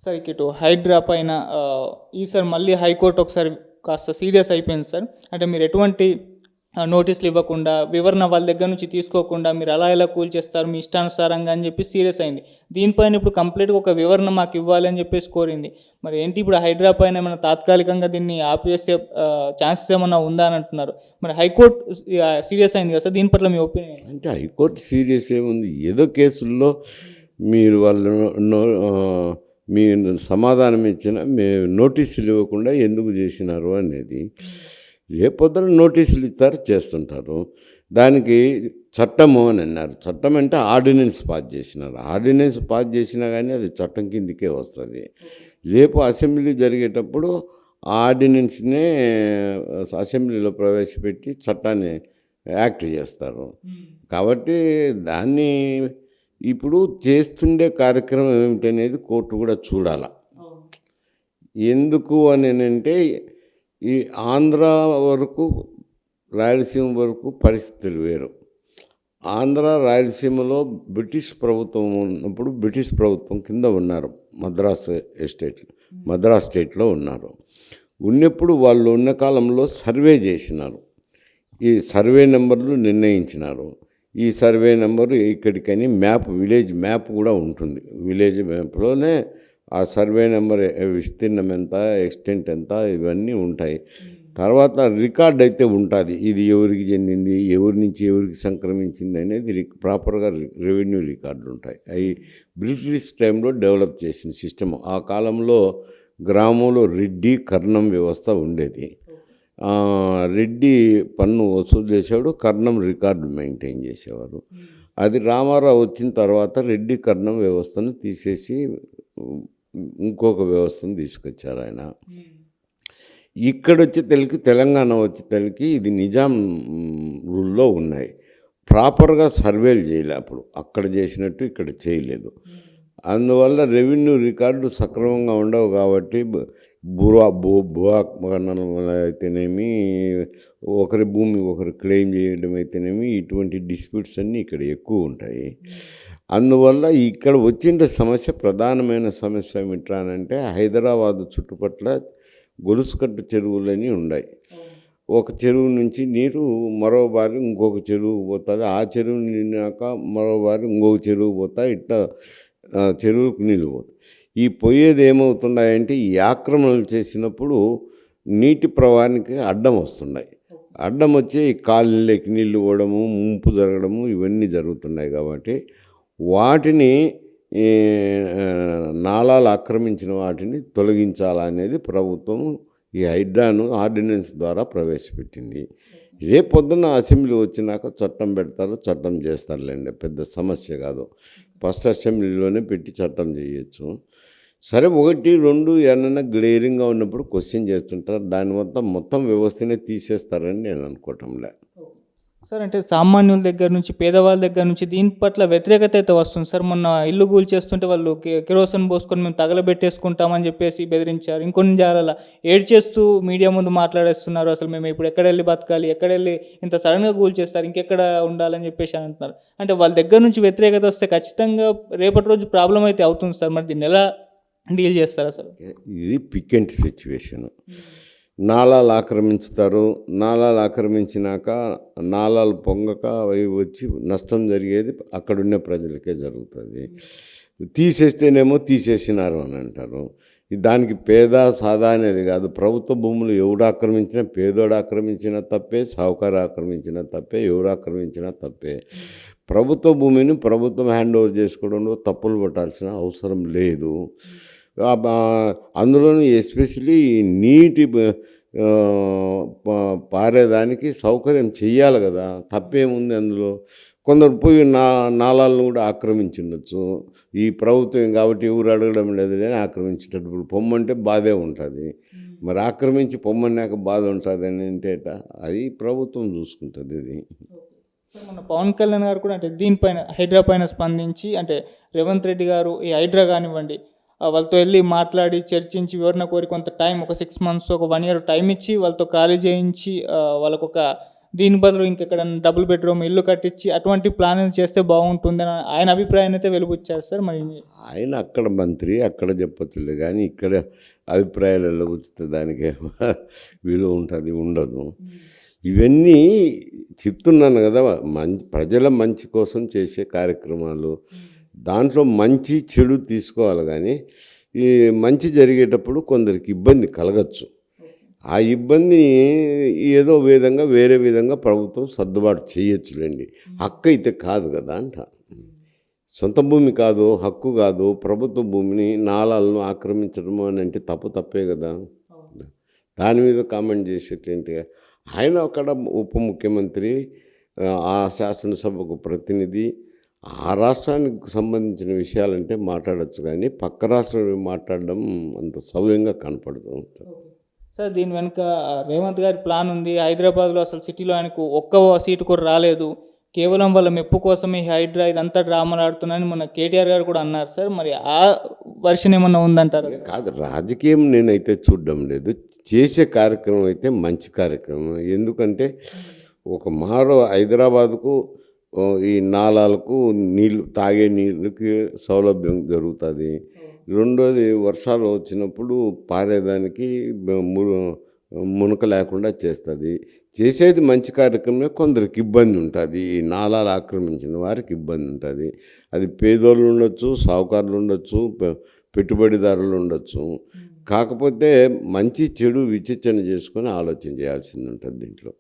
Sir ఇటు హైడ్రా పైన ఈసారి మళ్ళీ హైకోర్టు ఒకసారి కాస్త సీరియస్ అయిపోయింది సార్. అంటే మీరు ఎటువంటి నోటీసులు ఇవ్వకుండా, వివరణ వాళ్ళ దగ్గర నుంచి తీసుకోకుండా మీరు అలా ఎలా కూల్చేస్తారు మీ ఇష్టానుసారంగా అని చెప్పి సీరియస్ అయింది. దీనిపైన ఇప్పుడు కంప్లీట్‌గా ఒక వివరణ మాకు ఇవ్వాలి అని చెప్పేసి కోరింది. మరి ఏంటి ఇప్పుడు హైడ్రా పైన ఏమైనా తాత్కాలికంగా దీన్ని ఆపేసే ఛాన్సెస్ ఏమన్నా ఉందా అని అంటున్నారు. మరి హైకోర్టు సీరియస్ అయింది కదా సార్, దీని పట్ల మీ ఒపీనియన్ ఏంటి? అంటే హైకోర్టు సీరియస్ ఏముంది, ఏదో కేసుల్లో మీరు వాళ్ళు మీ సమాధానం ఇచ్చిన నోటీసులు ఇవ్వకుండా ఎందుకు చేసినారు అనేది. రేపొద్దున నోటీసులు ఇస్తారు, చేస్తుంటారు. దానికి చట్టము అని అన్నారు. చట్టం అంటే ఆర్డినెన్స్ పాస్ చేసినారు. ఆర్డినెన్స్ పాస్ చేసినా కానీ అది చట్టం కిందకే వస్తుంది. రేపు అసెంబ్లీ జరిగేటప్పుడు ఆర్డినెన్స్నే అసెంబ్లీలో ప్రవేశపెట్టి చట్టాన్ని యాక్ట్ చేస్తారు. కాబట్టి దాన్ని ఇప్పుడు చేస్తుండే కార్యక్రమం ఏమిటనేది కోర్టు కూడా చూడాల. ఎందుకు అని అంటే ఈ ఆంధ్ర వరకు రాయలసీమ వరకు పరిస్థితులు వేరు. ఆంధ్ర రాయలసీమలో బ్రిటిష్ ప్రభుత్వం ఉన్నప్పుడు బ్రిటిష్ ప్రభుత్వం కింద ఉన్నారు. మద్రాసు స్టేట్లో ఉన్నారు. ఉన్నప్పుడు వాళ్ళు ఉన్న కాలంలో సర్వే చేసినారు. ఈ సర్వే నెంబర్లు నిర్ణయించినారు. ఈ సర్వే నెంబరు ఇక్కడికని విలేజ్ మ్యాప్ కూడా ఉంటుంది. విలేజ్ మ్యాప్లోనే ఆ సర్వే నెంబర్ విస్తీర్ణం ఎంత, ఎక్స్టెంట్ ఎంత, ఇవన్నీ ఉంటాయి. తర్వాత రికార్డ్ అయితే ఉంటుంది. ఇది ఎవరికి చెందింది, ఎవరి నుంచి ఎవరికి సంక్రమించింది అనేది ప్రాపర్గా రెవెన్యూ రికార్డులు ఉంటాయి. అవి బ్రిటిష్ టైంలో డెవలప్ చేసిన సిస్టమ్. ఆ కాలంలో గ్రామంలో రెడ్డి కర్ణం వ్యవస్థ ఉండేది. రెడ్డి పన్ను వసూలు చేసేవాడు, కర్ణం రికార్డు మెయింటైన్ చేసేవారు. అది రామారావు వచ్చిన తర్వాత రెడ్డి కర్ణం వ్యవస్థను తీసేసి ఇంకొక వ్యవస్థను తీసుకొచ్చారు ఆయన. ఇక్కడ వచ్చేసరికి తెలంగాణ వచ్చేసరికి ఇది నిజాం రూల్లో ఉన్నాయి. ప్రాపర్గా సర్వేలు చేయలే. అప్పుడు అక్కడ చేసినట్టు ఇక్కడ చేయలేదు. అందువల్ల రెవెన్యూ రికార్డు సక్రమంగా ఉండవు. కాబట్టి భూఆక్రమణ అయితేనేమి, ఒకరి భూమి ఒకరు క్లెయిమ్ చేయడం అయితేనేమి, ఇటువంటి డిస్ప్యూట్స్ అన్నీ ఇక్కడ ఎక్కువ ఉంటాయి. అందువల్ల ఇక్కడ వచ్చిన సమస్య, ప్రధానమైన సమస్య ఏమిట్రానంటే హైదరాబాదు చుట్టుపట్ల గొలుసుకట్టు చెరువులని ఉన్నాయి. ఒక చెరువు నుంచి నీరు మరో బారి ఇంకొక చెరువు పోతుంది. ఆ చెరువు నిండినాక మరో బారి ఇంకొక చెరువు పోతా, ఇట్లా చెరువుకు నీళ్ళు పోతాయి. ఈ పోయేది ఏమవుతున్నాయంటే ఈ ఆక్రమణలు చేసినప్పుడు నీటి ప్రవాహానికి అడ్డం వస్తున్నాయి. అడ్డం వచ్చి ఈ కాలనీలోకి నీళ్ళు పోవడము, ముంపు జరగడము, ఇవన్నీ జరుగుతున్నాయి. కాబట్టి వాటిని నాలాలు ఆక్రమించిన వాటిని తొలగించాలనేది ప్రభుత్వం ఈ హైడ్రాను ఆర్డినెన్స్ ద్వారా ప్రవేశపెట్టింది. ఇదే పొద్దున్న అసెంబ్లీ వచ్చినాక చట్టం పెడతారు, చట్టం చేస్తారులేండి, పెద్ద సమస్య కాదు. ఫస్ట్ అసెంబ్లీలోనే పెట్టి చట్టం చేయొచ్చు. సరే, 1, 2 ఏమన్నా గ్లేరింగ్గా ఉన్నప్పుడు క్వశ్చన్ చేస్తుంటారు. దాని మొత్తం వ్యవస్థనే తీసేస్తారని నేను అనుకోవటంలే. సార్ అంటే సామాన్యుల దగ్గర నుంచి, పేదవాళ్ళ దగ్గర నుంచి దీని పట్ల వ్యతిరేకత అయితే వస్తుంది సార్. మొన్న ఇల్లు కూల్చేస్తుంటే వాళ్ళు కిరోసిన్ పోసుకొని మేము తగలబెట్టేసుకుంటామని చెప్పేసి బెదిరించారు. ఇంకొన్ని జాగాల ఏడ్చేస్తూ మీడియా ముందు మాట్లాడేస్తున్నారు. అసలు మేము ఇప్పుడు ఎక్కడెళ్ళి బతకాలి, ఎక్కడెళ్ళి ఇంత సడన్గా కూల్చేస్తారు, ఇంకెక్కడ ఉండాలని చెప్పేసి అంటున్నారు. అంటే వాళ్ళ దగ్గర నుంచి వ్యతిరేకత వస్తే ఖచ్చితంగా రేపటి రోజు ప్రాబ్లం అయితే అవుతుంది సార్. మరి దీన్ని ఎలా డీల్ చేస్తారు అసలు? ఇది పిక్ అండ్ సిచ్యువేషన్. నాలాలు ఆక్రమించుతారు. నాలాలు ఆక్రమించినాక నాలాలు పొంగక అవి వచ్చి నష్టం జరిగేది అక్కడున్న ప్రజలకే జరుగుతుంది. తీసేస్తేనేమో తీసేసినారు అని అంటారు. దానికి పేద సాదా అనేది కాదు. ప్రభుత్వ భూములు ఎవడు ఆక్రమించినా, పేదోడు ఆక్రమించినా తప్పే, సాహుకారు ఆక్రమించినా తప్పే, ఎవరు ఆక్రమించినా తప్పే. ప్రభుత్వ భూమిని ప్రభుత్వం హ్యాండ్ ఓవర్ చేసుకోవడంలో తప్పులు పట్టాల్సిన అవసరం లేదు. అందులోనూ ఎస్పెషలీ నీటి పారేదానికి సౌకర్యం చెయ్యాలి కదా. తప్పేముంది అందులో? కొందరు పోయి నాలాలను కూడా ఆక్రమించుండొచ్చు. ఈ ప్రభుత్వం కాబట్టి ఎవరు అడగడం లేదు అని ఆక్రమించేటప్పుడు పొమ్మంటే బాధే ఉంటుంది. మరి ఆక్రమించి పొమ్మన్నాక బాధ ఉంటుంది అని అంటేట అది ప్రభుత్వం చూసుకుంటుంది. ఇది మన పవన్ కళ్యాణ్ గారు కూడా అంటే దీనిపైన హైడ్రా పైన స్పందించి, అంటే రేవంత్ రెడ్డి గారు ఈ హైడ్రా కానివ్వండి వాళ్ళతో వెళ్ళి మాట్లాడి చర్చించి వివరణ కోరి కొంత టైం, ఒక 6 months, ఒక 1 year టైం ఇచ్చి వాళ్ళతో ఖాళీ చేయించి వాళ్ళకు ఒక దీని బదులు ఇంకెక్కడ డబుల్ బెడ్రూమ్ ఇల్లు కట్టించి అటువంటి ప్లానింగ్ చేస్తే బాగుంటుందని ఆయన అభిప్రాయాన్ని అయితే వెలుబుచ్చారు సార్. మరి ఆయన అక్కడ మంత్రి, అక్కడ చెప్పచ్చులే, కానీ ఇక్కడ అభిప్రాయాలు వెళ్ళబుచ్చితే దానికి విలువ ఉంటుంది ఉండదు. ఇవన్నీ చెప్తున్నాను కదా, ప్రజల మంచి కోసం చేసే కార్యక్రమాలు. దాంట్లో మంచి చెడు తీసుకోవాలి, కానీ ఈ మంచి జరిగేటప్పుడు కొందరికి ఇబ్బంది కలగచ్చు. ఆ ఇబ్బందిని ఏదో విధంగా వేరే విధంగా ప్రభుత్వం సర్దుబాటు చేయొచ్చులేండి. హక్కు అయితే కాదు కదా అంట. సొంత భూమి కాదు, హక్కు కాదు, ప్రభుత్వ భూమిని నాలాలను ఆక్రమించడము అని అంటే తప్పే కదా. దాని మీద కామెంట్ చేసేటంటే ఆయన అక్కడ ఉప ముఖ్యమంత్రి, ఆ శాసనసభకు ప్రతినిధి, ఆ రాష్ట్రానికి సంబంధించిన విషయాలంటే మాట్లాడచ్చు, కానీ పక్క రాష్ట్రం మాట్లాడడం అంత సవ్యంగా కనపడదు. సార్ దీని వెనుక రేవంత్ గారి ప్లాన్ ఉంది. హైదరాబాద్లో అసలు సిటీలో ఆయనకు ఒక్క సీటు కూడా రాలేదు, కేవలం వాళ్ళ మెప్పు కోసమే హైడ్రా ఇదంతా డ్రామాలు ఆడుతున్నాయని మొన్న కేటీఆర్ గారు కూడా అన్నారు సార్. మరి ఆ వర్షన్ ఏమన్నా ఉందంటారా? కాదు, రాజకీయం నేనైతే చూడడం లేదు. చేసే కార్యక్రమం అయితే మంచి కార్యక్రమం. ఎందుకంటే ఒక మారో హైదరాబాద్కు ఈ నాలాలకు నీళ్ళు, తాగే నీళ్ళకి సౌలభ్యం జరుగుతుంది. రెండోది వర్షాలు వచ్చినప్పుడు పారేదానికి మునక లేకుండా చేస్తుంది. చేసేది మంచి కార్యక్రమమే. కొందరికి ఇబ్బంది ఉంటుంది, ఈ నాలాలు ఆక్రమించిన వారికి ఇబ్బంది ఉంటుంది. అది పేదోళ్ళు ఉండొచ్చు, సావుకారులు ఉండొచ్చు, పెట్టుబడిదారులు ఉండొచ్చు. కాకపోతే మంచి చెడు విచక్షణ చేసుకొని ఆలోచన చేయాల్సింది ఉంటుంది దీంట్లో.